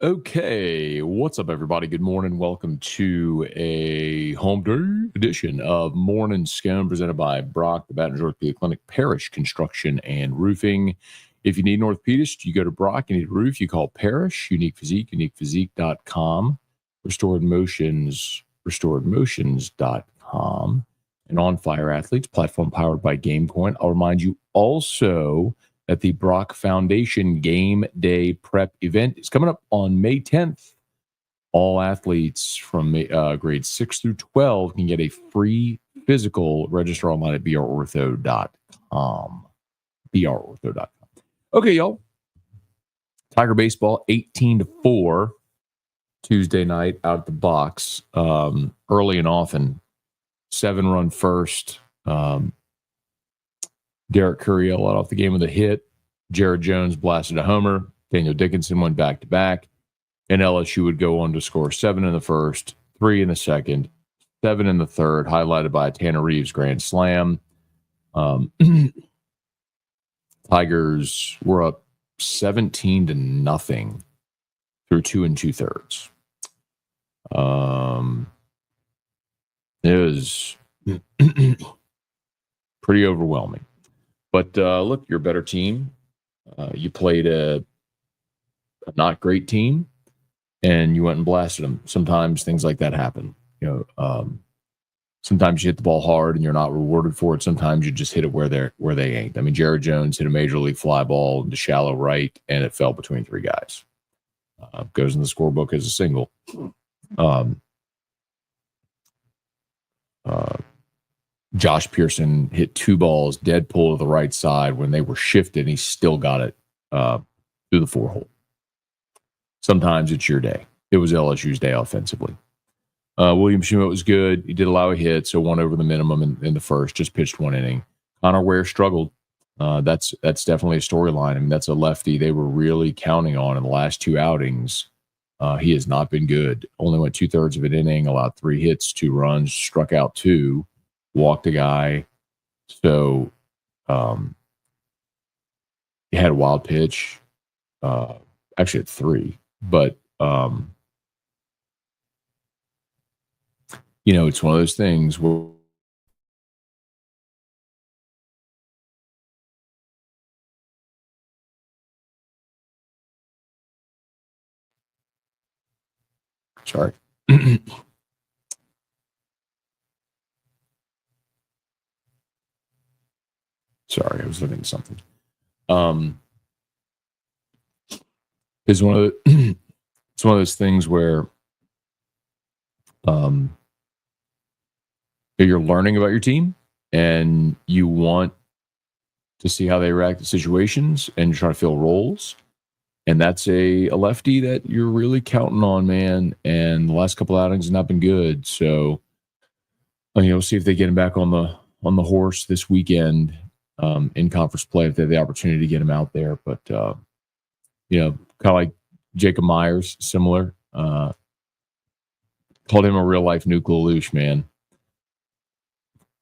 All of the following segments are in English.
Okay, what's up, everybody? Good morning. Welcome to a home day edition of Morning Scone presented by Brock, the Baton Rouge Orthopedic Clinic, Parish Construction and Roofing. If you need an orthopedist, you go to Brock. You need a roof, you call Parish. Unique Physique, uniquephysique.com. Restored Motions, restoredmotions.com. And On Fire Athletes, platform powered by GameCoin. I'll remind you also that the Brock Foundation Game Day Prep event is coming up on May 10th. All athletes from grades 6 through 12 can get a free physical. Register online at brortho.com. brortho.com. Okay, y'all. Tiger baseball 18-4 Tuesday night out at the box. Early and often. 7-run first. Derek Curriell led off the game with a hit. Jared Jones blasted a homer. Daniel Dickinson went back-to-back. And LSU would go on to score 7 in the first, 3 in the second, 7 in the third, highlighted by a Tanner Reeves grand slam. Tigers were up 17-0 through 2 2/3. It was pretty overwhelming. But look, you're a better team. You played a not great team, and you went and blasted them. Sometimes things like that happen. Sometimes you hit the ball hard and you're not rewarded for it. Sometimes you just hit it where they ain't. I mean, Jared Jones hit a major league fly ball into shallow right, and it fell between 3 guys. Goes in the scorebook as a single. Josh Pearson hit 2 balls dead pull to the right side when they were shifted, and he still got it through the 4-hole. Sometimes it's your day. It was LSU's day offensively. William Schmidt was good. He did allow a hit, so 1 over the minimum in the first, just pitched 1 inning. Connor Ware struggled. That's definitely a storyline. I mean, that's a lefty they were really counting on in the last 2 outings. He has not been good. Only went 2/3 of an inning, allowed 3 hits, 2 runs, struck out 2. Walked a guy. So he had a wild pitch. Actually had 3. But, it's one of those things where sorry. Sorry, I was looking at something. It's one of those things where you're learning about your team and you want to see how they react to situations, and you're trying to fill roles. And that's a lefty that you're really counting on, man. And the last couple outings have not been good. So, see if they get him back on the horse this weekend in conference play, if they have the opportunity to get him out there. But, kind of like Jacob Myers, similar. Called him a real-life Nuke Lelouch, man.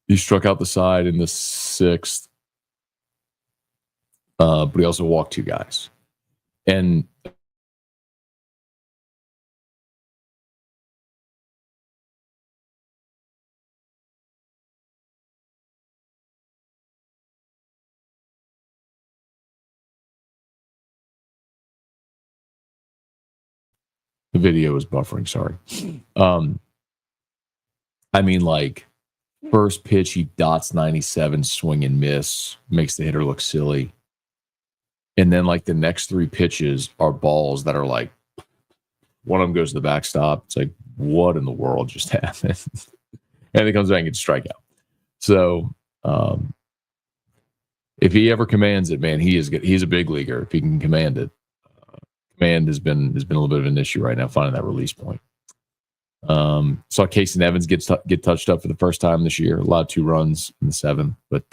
He struck out the side in the 6th, but he also walked 2 guys. And the video is buffering, sorry. I mean, like, first pitch, he dots 97, swing and miss, makes the hitter look silly. And then, like, the next 3 pitches are balls that are like, one of them goes to the backstop. It's like, what in the world just happened? And it comes back and gets strikeout. So, if he ever commands it, man, he is good. He's a big leaguer if he can command it. Command has been a little bit of an issue right now, finding that release point. Saw Casey Evans get touched up for the first time this year. Allowed 2 runs in the 7th, but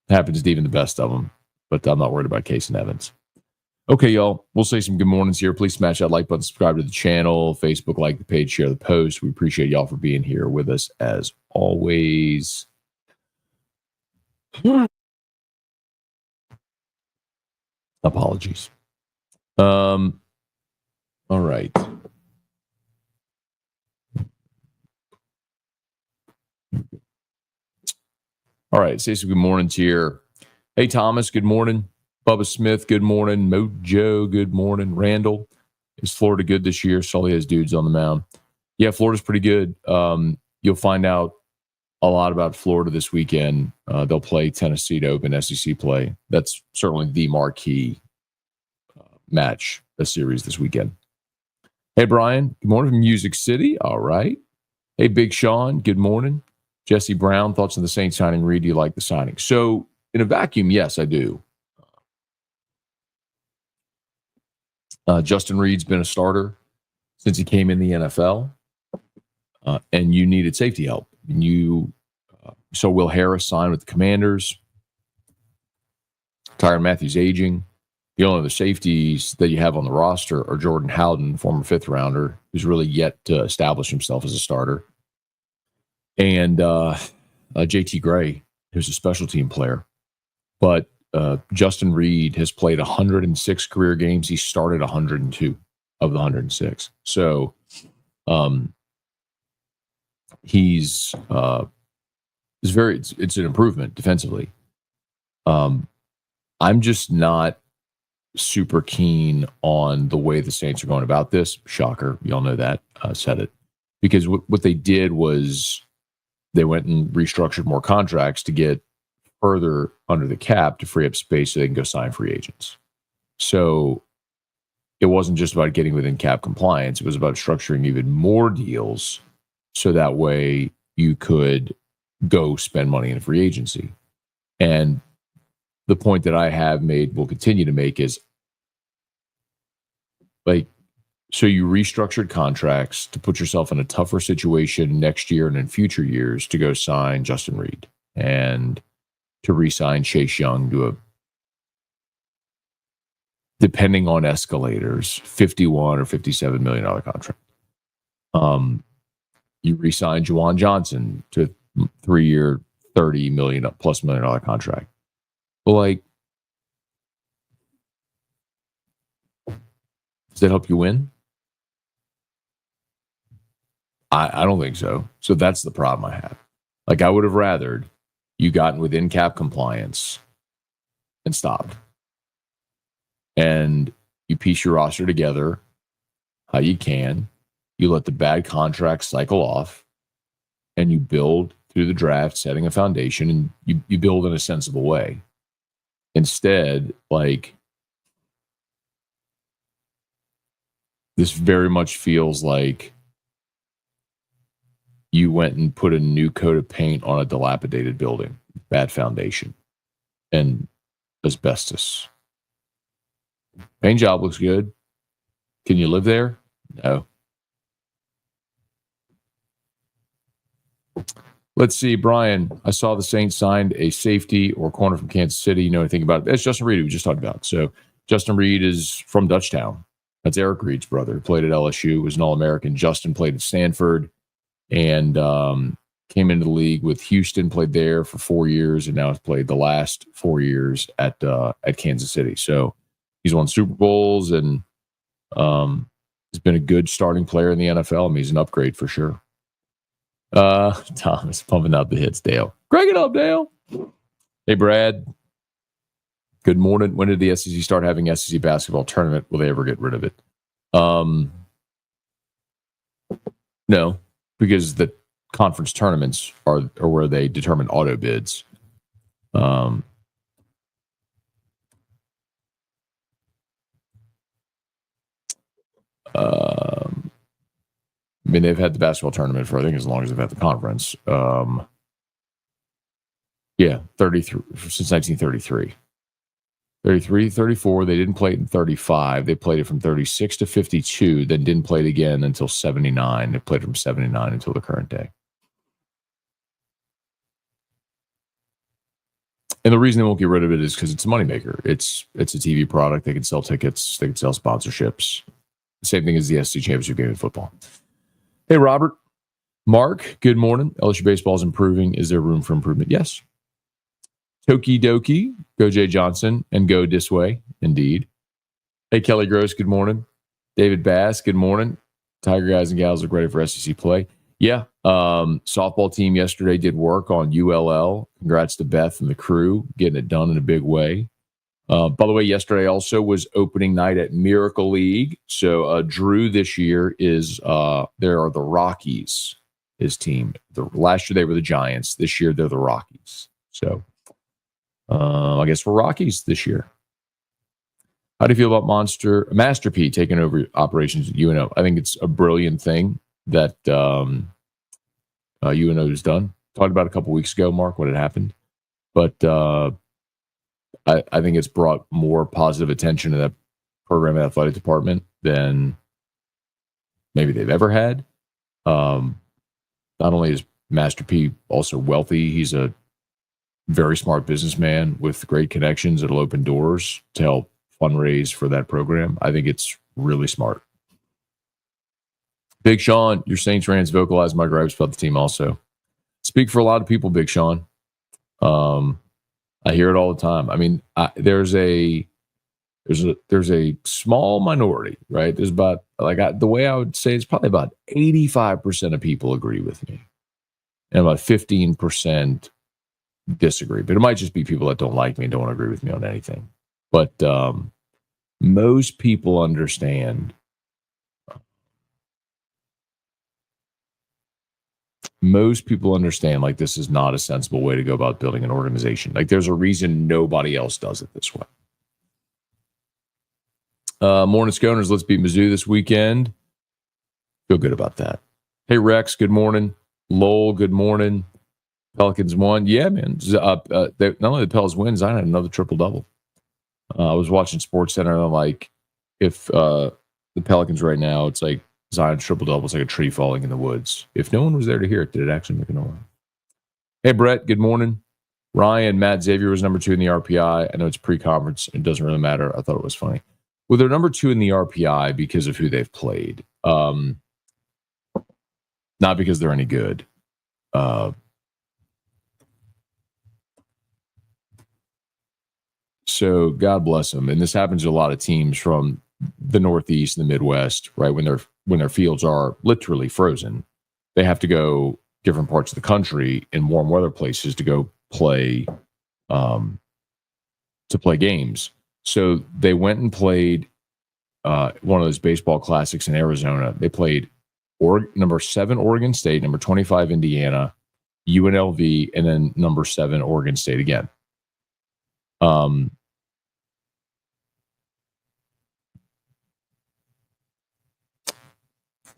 happens to even the best of them. But I'm not worried about Casey Evans. Okay, y'all. We'll say some good mornings here. Please smash that like button, subscribe to the channel, Facebook, like the page, share the post. We appreciate y'all for being here with us as always. Apologies. All right. All right. Say some good mornings here. Hey, Thomas, good morning. Bubba Smith, good morning. Mojo, good morning. Randall, is Florida good this year? Sully has dudes on the mound. Yeah, Florida's pretty good. You'll find out a lot about Florida this weekend. They'll play Tennessee to open SEC play. That's certainly the marquee match, the series this weekend. Hey, Brian, good morning from Music City. All right. Hey, Big Sean, good morning. Jesse Brown, thoughts on the Saints signing Reid? Do you like the signing? So, in a vacuum, yes, I do. Justin Reid's been a starter since he came in the NFL, and you needed safety help. And so Will Harris signed with the Commanders. Tyrann Mathieu's aging. The only other safeties that you have on the roster are Jordan Howden, former fifth rounder, who's really yet to establish himself as a starter, and JT Gray, who's a special team player. But Justin Reid has played 106 career games. He started 102 of the 106. So it's an improvement defensively. I'm just not super keen on the way the Saints are going about this. Shocker. Y'all know that. Said it. Because what they did was they went and restructured more contracts to get further under the cap to free up space so they can go sign free agents. So it wasn't just about getting within cap compliance. It was about structuring even more deals so that way you could go spend money in free agency. And the point that I have made, will continue to make, is so you restructured contracts to put yourself in a tougher situation next year and in future years to go sign Justin Reid and to re-sign Chase Young to a, depending on escalators, $51 or $57 million contract. You re-sign Juwan Johnson to a 3-year, $30 million plus million contract. But does that help you win? I don't think so. So that's the problem I have. I would have rathered you gotten within cap compliance and stopped. And you piece your roster together how you can. You let the bad contracts cycle off, and you build through the draft, setting a foundation, and you build in a sensible way. Instead, this very much feels like you went and put a new coat of paint on a dilapidated building, bad foundation, and asbestos. Paint job looks good. Can you live there? No. Let's see, Brian. I saw the Saints signed a safety or corner from Kansas City. You know anything about it? That's Justin Reid, we just talked about. So Justin Reid is from Dutchtown. That's Eric Reid's brother. Played at LSU, was an All-American. Justin played at Stanford and came into the league with Houston, played there for 4 years, and now has played the last 4 years at Kansas City. So he's won Super Bowls and has been a good starting player in the NFL. I mean, he's an upgrade for sure. Thomas pumping out the hits, Dale. Crank it up, Dale. Hey, Brad. Good morning. When did the SEC start having SEC basketball tournament? Will they ever get rid of it? No, because the conference tournaments are where they determine auto bids. I mean, they've had the basketball tournament for, I think, as long as they've had the conference. 33 since 1933. 33, 34. They didn't play it in 35. They played it from 36 to 52, then didn't play it again until 79. They played from 79 until the current day. And the reason they won't get rid of it is because it's a moneymaker. It's a TV product. They can sell tickets. They can sell sponsorships. The same thing as the SEC Championship game in football. Hey, Robert. Mark, good morning. LSU baseball is improving. Is there room for improvement? Yes. Toki Doki, go Jay Johnson, and go this way, indeed. Hey, Kelly Gross, good morning. David Bass, good morning. Tiger guys and gals look ready for SEC play. Yeah, softball team yesterday did work on ULL. Congrats to Beth and the crew getting it done in a big way. By the way, yesterday also was opening night at Miracle League. So Drew this year is there are the Rockies, his team. Last year they were the Giants. This year they're the Rockies. So I guess we're Rockies this year. How do you feel about Master P taking over operations at UNO? I think it's a brilliant thing that UNO has done. Talked about a couple weeks ago, Mark, what had happened. But I think it's brought more positive attention to that program and athletic department than maybe they've ever had. Not only is Master P also wealthy, he's a very smart businessman with great connections that'll open doors to help fundraise for that program. I think it's really smart. Big Sean, your Saints fans vocalized my gripes about the team also. Speak for a lot of people, Big Sean. I hear it all the time. I mean, there's a small minority, right? There's about the way I would say it's probably about 85% of people agree with me, and about 15% disagree. But it might just be people that don't like me and don't agree with me on anything. But most people understand. Most people understand like this is not a sensible way to go about building an organization. Like there's a reason nobody else does it this way. Morning Sconers, let's beat Mizzou this weekend. Feel good about that. Hey Rex, good morning. Lowell, good morning. Pelicans won. Yeah, man. Not only the Pelicans win, Zion had another triple-double. I was watching SportsCenter and I'm like, if the Pelicans right now, it's like Zion's triple-double is like a tree falling in the woods. If no one was there to hear it, did it actually make a noise? Hey, Brett, good morning. Ryan, Matt Xavier was number 2 in the RPI. I know it's pre-conference. It doesn't really matter. I thought it was funny. Well, they're number 2 in the RPI because of who they've played. Not because they're any good. So God bless them. And this happens to a lot of teams from the Northeast and the Midwest, right? When their fields are literally frozen, they have to go different parts of the country in warm weather places to go play games. So they went and played one of those baseball classics in Arizona. They played number 7 Oregon State, number 25 Indiana, UNLV, and then number 7 Oregon State again.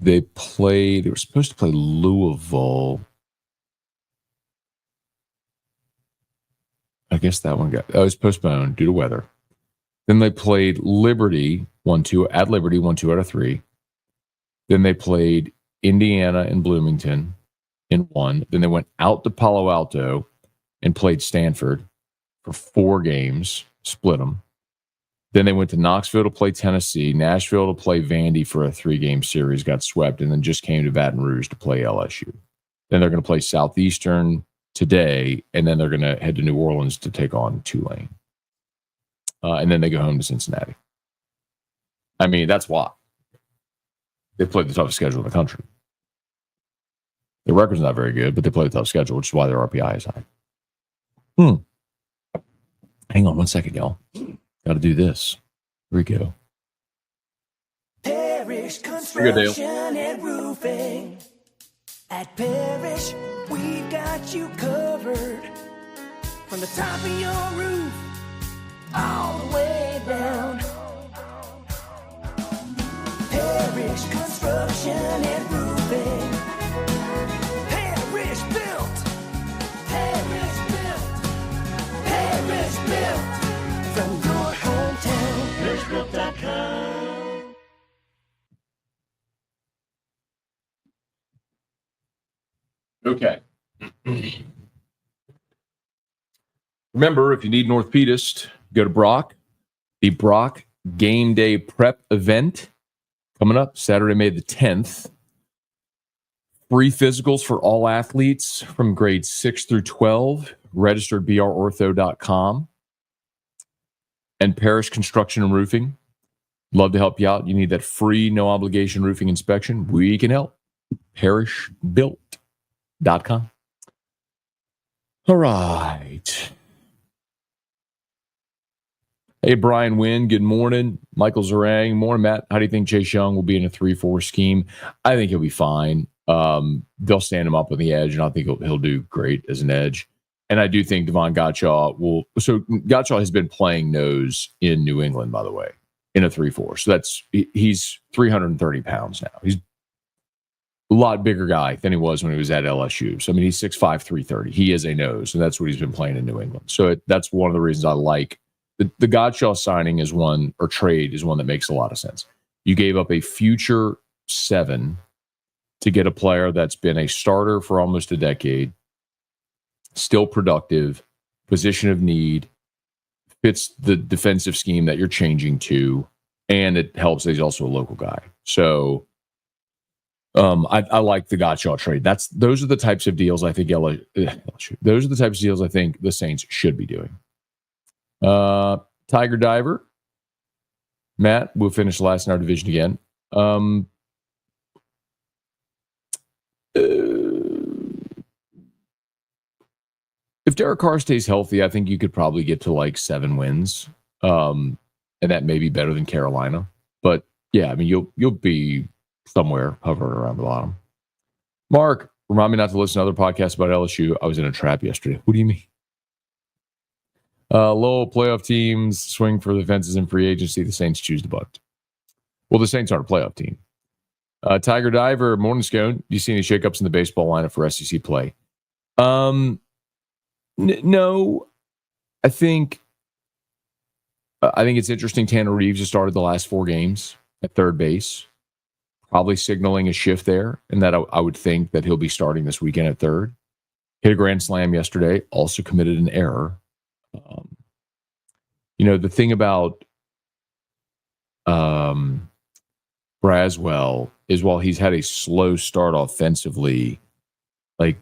They were supposed to play Louisville. I guess that one it was postponed due to weather. Then they played Liberty, 1-2 at Liberty, 1-2 out of 3. Then they played Indiana and Bloomington in 1. Then they went out to Palo Alto and played Stanford for 4 games, split them. Then they went to Knoxville to play Tennessee, Nashville to play Vandy for a 3-game series, got swept, and then just came to Baton Rouge to play LSU. Then they're going to play Southeastern today, and then they're going to head to New Orleans to take on Tulane. And then they go home to Cincinnati. I mean, that's why. They played the toughest schedule in the country. Their record's not very good, but they played the tough schedule, which is why their RPI is high. Hang on one second, y'all. Got to do this. Here we go. Parish Construction and Roofing. At Parish, we've got you covered. From the top of your roof, all the way down. Parish Construction and Roofing. Parish Built. Parish Built. Parish Built. From your hometown. ParishBuilt.com. Okay. Remember, if you need an orthopedist, go to Brock. The Brock Game Day Prep event coming up Saturday, May the 10th. Free physicals for all athletes from grades 6 through 12. Registered brortho.com. And Parish Construction and Roofing. Love to help you out. You need that free, no obligation roofing inspection. We can help. parishbuilt.com. All right. Hey, Brian Wynn, good morning. Michael Zarang, morning, Matt. How do you think Chase Young will be in a 3-4 scheme? I think he'll be fine. They'll stand him up on the edge, and I think he'll do great as an edge. And I do think Devon Gottschall will. So Gottschall has been playing nose in New England, by the way, in a 3-4. So he's 330 pounds now. He's a lot bigger guy than he was when he was at LSU. So, I mean, he's 6'5", 330. He is a nose, and that's what he's been playing in New England. So that's one of the reasons I like the Gottschall signing is one, or trade is one that makes a lot of sense. You gave up a future 7 to get a player that's been a starter for almost a decade, still productive, position of need, fits the defensive scheme that you're changing to, and it helps that he's also a local guy. So I like the Gottschall trade. Those are the types of deals I think those are the types of deals I think the Saints should be doing. Tiger Diver, Matt, we'll finish last in our division again. If Derek Carr stays healthy, I think you could probably get to like 7 wins. And that may be better than Carolina. But yeah, I mean, you'll be somewhere hovering around the bottom. Mark, remind me not to listen to other podcasts about LSU. I was in a trap yesterday. What do you mean? Low playoff teams swing for the fences in free agency. The Saints choose to bunt. Well, the Saints aren't a playoff team. Tiger Diver, morning Scone. Do you see any shakeups in the baseball lineup for SEC play? No. I think it's interesting. Tanner Reeves has started the last 4 games at third base, probably signaling a shift there, and that I would think that he'll be starting this weekend at third. Hit a grand slam yesterday, also committed an error. The thing about Braswell is while he's had a slow start offensively, like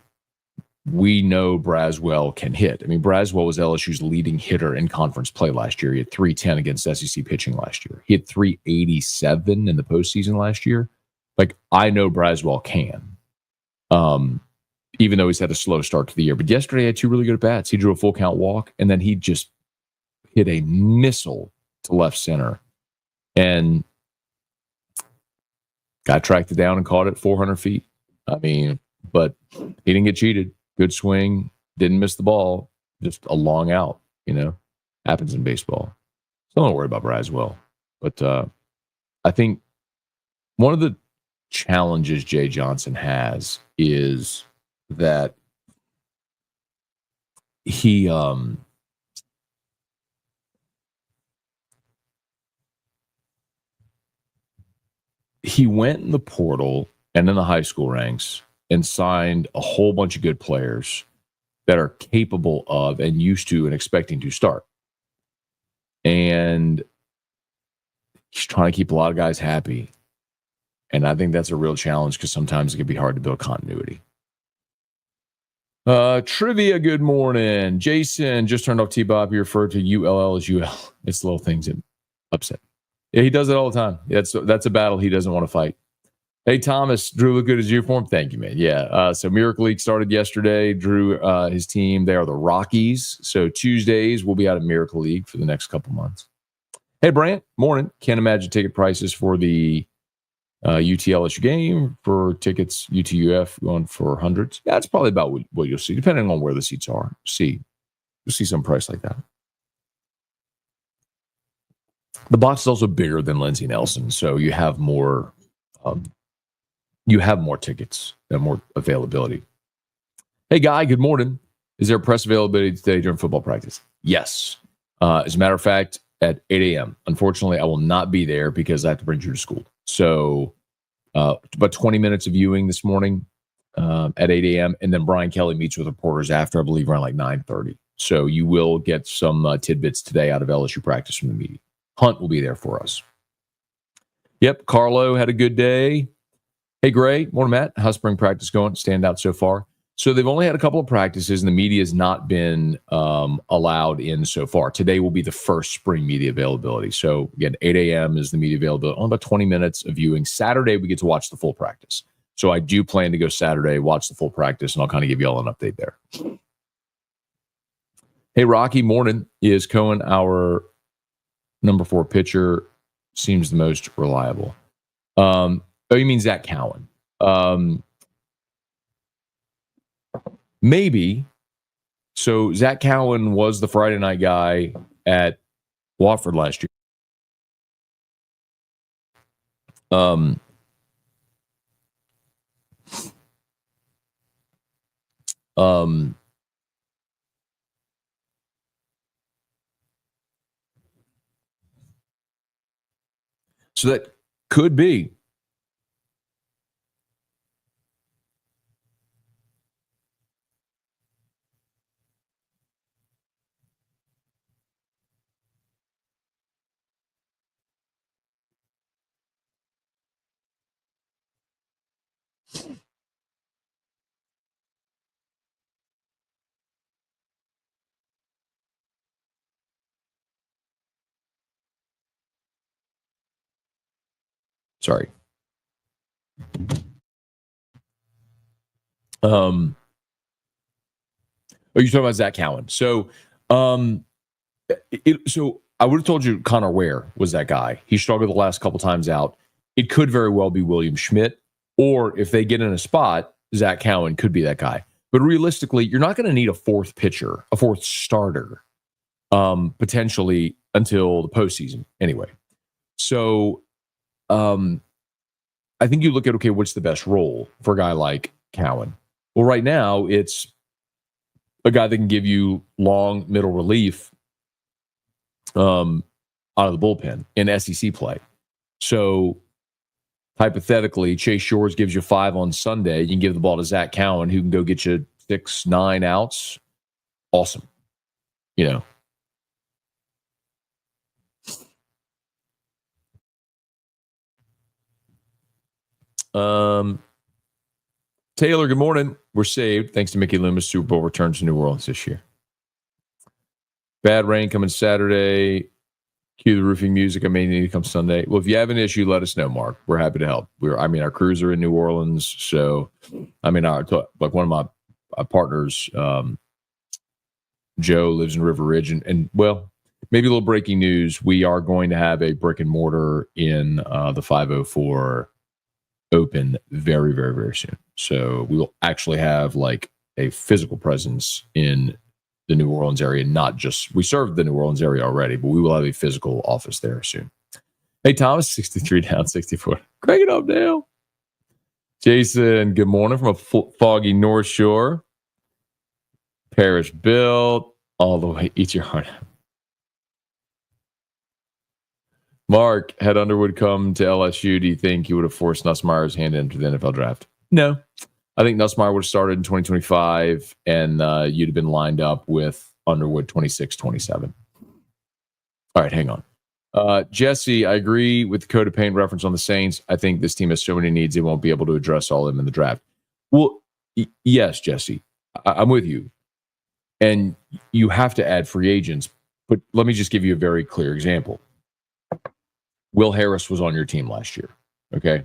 we know Braswell can hit. I mean, Braswell was LSU's leading hitter in conference play last year. He had 310 against SEC pitching last year. He had 387 in the postseason last year. Like, I know Braswell can, even though he's had a slow start to the year. But yesterday he had 2 really good at-bats. He drew a full count walk, and then he just hit a missile to left center. And got tracked it down and caught it 400 feet. I mean, but he didn't get cheated. Good swing. Didn't miss the ball. Just a long out, happens in baseball. So don't worry about Braswell. But I think one of the challenges Jay Johnson has is that he went in the portal and in the high school ranks and signed a whole bunch of good players that are capable of and used to and expecting to start. And he's trying to keep a lot of guys happy. And I think that's a real challenge because sometimes it can be hard to build continuity. Trivia, good morning. Jason just turned off T-Bob. He referred to ULL as UL. It's little things that upset. Yeah, he does it all the time. That's a battle he doesn't want to fight. Hey, Thomas, Drew looked good as uniform. Thank you, man. Yeah, so Miracle League started yesterday. Drew, his team, they are the Rockies. So Tuesdays, we'll be out of Miracle League for the next couple months. Hey, Brant, morning. Can't imagine ticket prices for the UT-LSU game. For tickets, UT-UF going for hundreds. That's probably about what you'll see, depending on where the seats are. You'll see some price like that. The box is also bigger than Lindsey Nelson, so you have more tickets and more availability. Hey, Guy, good morning. Is there press availability today during football practice? Yes. As a matter of fact, at 8 a.m. Unfortunately, I will not be there because I have to bring Drew to school. So about 20 minutes of viewing this morning at 8 a.m. And then Brian Kelly meets with reporters after, I believe, around like 9:30. So you will get some tidbits today out of LSU practice from the media. Hunt will be there for us. Yep, Carlo had a good day. Hey, Gray. Morning, Matt. How's spring practice going? Stand out so far? So they've only had a couple of practices, and the media has not been allowed in so far. Today will be the first spring media availability. So again, 8 a.m. is the media availability. Only about 20 minutes of viewing. Saturday, we get to watch the full practice. So I do plan to go Saturday, watch the full practice, and I'll kind of give you all an update there. Hey, Rocky, morning. Is Scone our number 4 pitcher? Seems the most reliable. Oh, you mean Zach Cowan? Maybe. So Zach Cowan was the Friday night guy at Wofford last year. So that could be. Sorry. Oh, you're talking about Zach Cowan. So, so I would have told you Connor Ware was that guy. He struggled the last couple times out. It could very well be William Schmidt, or if they get in a spot, Zach Cowan could be that guy. But realistically, you're not going to need a 4th pitcher, a 4th starter, potentially until the postseason anyway. So, I think you look at, okay, what's the best role for a guy like Cowan? Well, right now, it's a guy that can give you long middle relief out of the bullpen in SEC play. So hypothetically, Chase Shores gives you 5 on Sunday. You can give the ball to Zach Cowan, who can go get you 6, 9 outs. Awesome. Taylor, good morning. We're saved thanks to Mickey Loomis. Super Bowl returns to New Orleans this year. Bad rain coming Saturday. Cue the roofing music. I may need to come Sunday. Well, if you have an issue, let us know, Mark. We're happy to help. Our crews are in New Orleans. So, one of my partners, Joe, lives in River Ridge. And maybe a little breaking news. We are going to have a brick and mortar in the 504 open very, very, very soon. So we will actually have like a physical presence in the New Orleans area, not just, we serve the New Orleans area already, but we will have a physical office there soon. Hey, Thomas, 63 down, 64. Crank it up, Dale. Jason, good morning from a foggy North Shore. Parish built all the way. Eat your heart out. Mark, had Underwood come to LSU, do you think he would have forced Nussmeier's hand into the NFL draft? No. I think Nussmeier would have started in 2025, and you'd have been lined up with Underwood 26, 27. All right, hang on. Jesse, I agree with the Coda Paint reference on the Saints. I think this team has so many needs, they won't be able to address all of them in the draft. Well, yes, Jesse, I'm with you. And you have to add free agents. But let me just give you a very clear example. Will Harris was on your team last year, okay?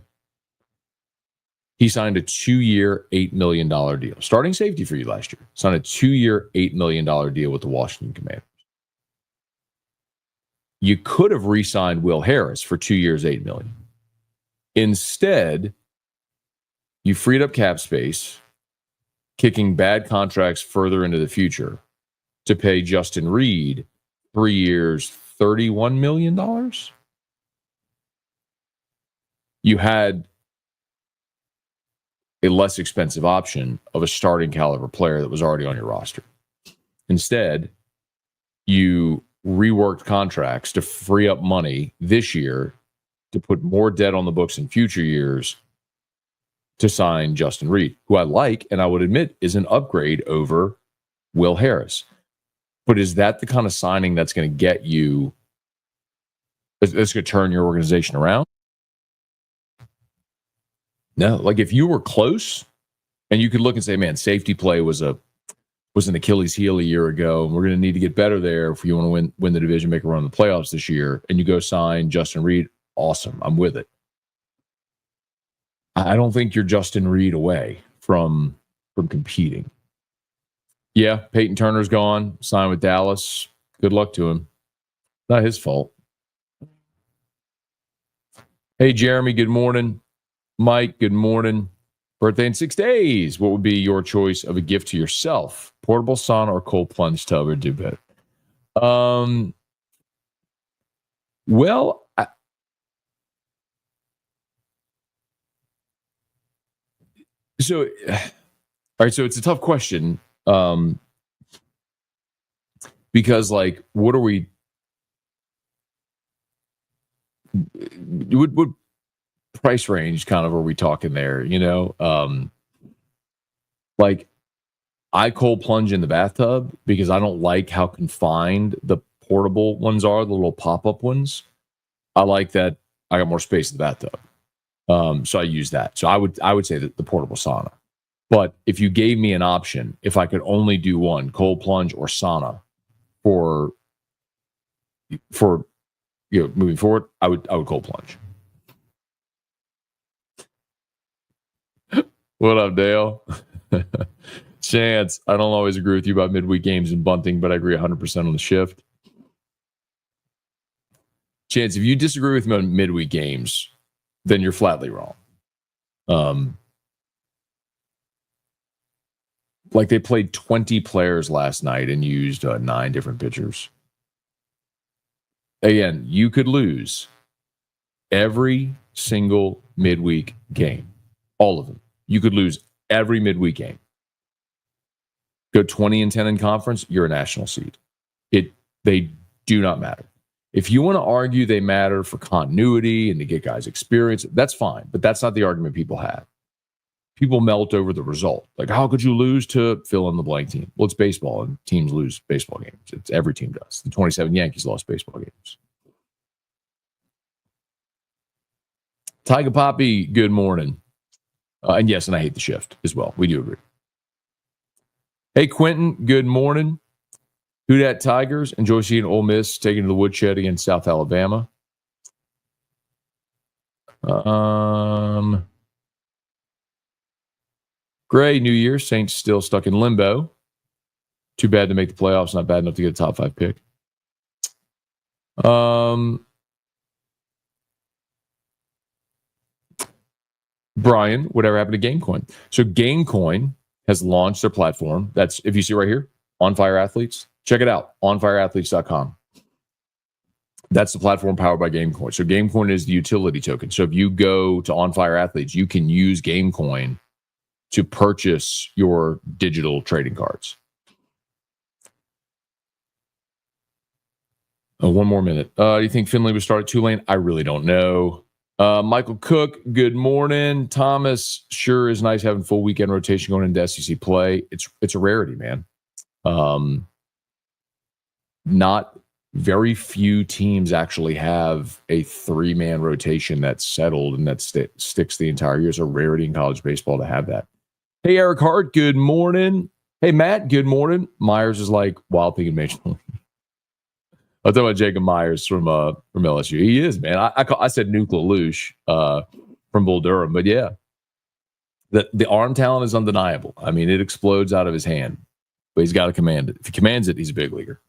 He signed a 2-year, $8 million deal. Starting safety for you last year. Signed a 2-year, $8 million deal with the Washington Commanders. You could have re-signed Will Harris for 2 years, $8 million. Instead, you freed up cap space, kicking bad contracts further into the future to pay Justin Reid 3 years, $31 million. You had a less expensive option of a starting caliber player that was already on your roster. Instead, you reworked contracts to free up money this year to put more debt on the books in future years to sign Justin Reid, who I like, and I would admit is an upgrade over Will Harris. But is that the kind of signing that's going to get you, that's going to turn your organization around? No. Like if you were close And you could look and say, man, safety play was an Achilles heel a year ago, and we're going to need to get better there if you want to win the division, make a run in the playoffs this year. And you go sign Justin Reid. Awesome. I'm with it. I don't think you're Justin Reid away from competing. Yeah, Peyton Turner's gone, signed with Dallas. Good luck to him. Not his fault. Hey, Jeremy, good morning. Mike, good morning. Birthday in 6 days. What would be your choice of a gift to yourself? Portable sauna or cold plunge tub or do better? Well, so it's a tough question. Because like, what are we? What price range kind of are we talking there? Like I cold plunge in the bathtub because I don't like how confined the portable ones are, the little pop-up ones. I like that I got more space in the bathtub. So I use that. So I would say that the portable sauna. But if you gave me an option, if I could only do one, cold plunge or sauna for moving forward, I would cold plunge. What up, Dale? Chance, I don't always agree with you about midweek games and bunting, but I agree 100% on the shift. Chance, if you disagree with me on midweek games, then you're flatly wrong. Like they played 20 players last night and used 9 different pitchers. Again, you could lose every single midweek game. All of them. You could lose every midweek game. Go 20-10 in conference, you're a national seed. They do not matter. If you want to argue they matter for continuity and to get guys experience, that's fine. But that's not the argument people have. People melt over the result. Like, how could you lose to fill in the blank team? Well, it's baseball, and teams lose baseball games. Every team does. The 27 Yankees lost baseball games. Tiger Poppy, good morning. And yes, and I hate the shift as well. We do agree. Hey, Quentin, good morning. Who Dat Tigers? Enjoy seeing Ole Miss taking to the woodshed against South Alabama. Gray, New Year. Saints still stuck in limbo. Too bad to make the playoffs. Not bad enough to get a top 5 pick. Brian, whatever happened to GameCoin? So GameCoin has launched their platform. That's, if you see right here, On Fire Athletes. Check it out, onfireathletes.com. That's the platform powered by GameCoin. So GameCoin is the utility token. So if you go to On Fire Athletes, you can use GameCoin to purchase your digital trading cards. One more minute. Do you think Finley would start at Tulane? I really don't know. Michael Cook, good morning. Thomas, sure is nice having full weekend rotation going into SEC play. It's a rarity, man. Not very few teams actually have a 3-man rotation that's settled and that sticks the entire year. It's a rarity in college baseball to have that. Hey, Eric Hart, good morning. Hey, Matt, good morning. Myers is like wild thing in Major League. I'll talk about Jacob Myers from LSU. He is, man. I said Nuke LaLoosh from Bull Durham, but yeah, the arm talent is undeniable. I mean, it explodes out of his hand, but he's got to command it. If he commands it, he's a big leaguer.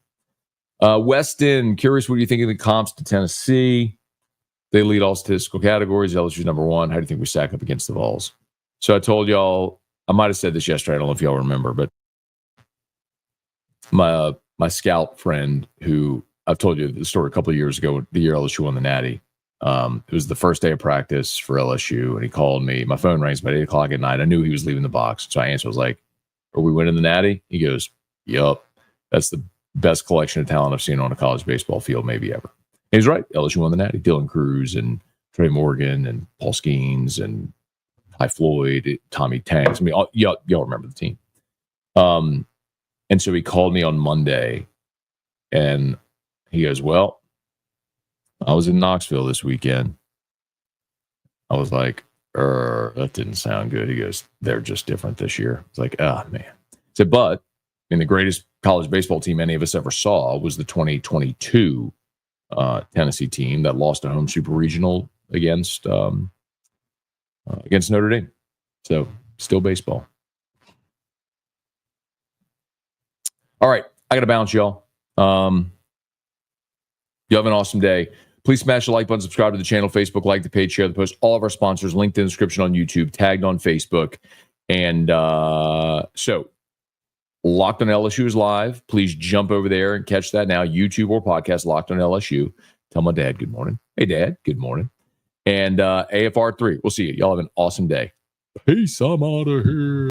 Weston, curious what do you think of the comps to Tennessee? They lead all statistical categories. LSU's number 1. How do you think we stack up against the Vols? So I told y'all, I might have said this yesterday. I don't know if y'all remember, but my scout friend who I've told you the story a couple of years ago, the year LSU won the Natty. It was the first day of practice for LSU, and he called me. My phone rings about 8 o'clock at night. I knew he was leaving the box. So I answered. I was like, are we winning the Natty? He goes, yup. That's the best collection of talent I've seen on a college baseball field maybe ever. And he's right. LSU won the Natty. Dylan Cruz and Trey Morgan and Paul Skeens and Ty Floyd, Tommy Tanks. I mean, y'all remember the team. And so he called me on Monday, and he goes, well, I was in Knoxville this weekend. I was like, That didn't sound good. He goes, they're just different this year. It's like, oh, man. I said, but I mean, the greatest college baseball team any of us ever saw was the 2022 Tennessee team that lost a home super regional against Notre Dame. So still baseball. All right, I got to bounce, y'all. You have an awesome day. Please smash the like button, subscribe to the channel, Facebook, like the page, share the post. All of our sponsors linked in the description on YouTube, tagged on Facebook. And so Locked on LSU is live. Please jump over there and catch that now. YouTube or podcast, Locked on LSU. Tell my dad good morning. Hey, Dad, good morning. And AFR3. We'll see you. Y'all have an awesome day. Peace. I'm out of here.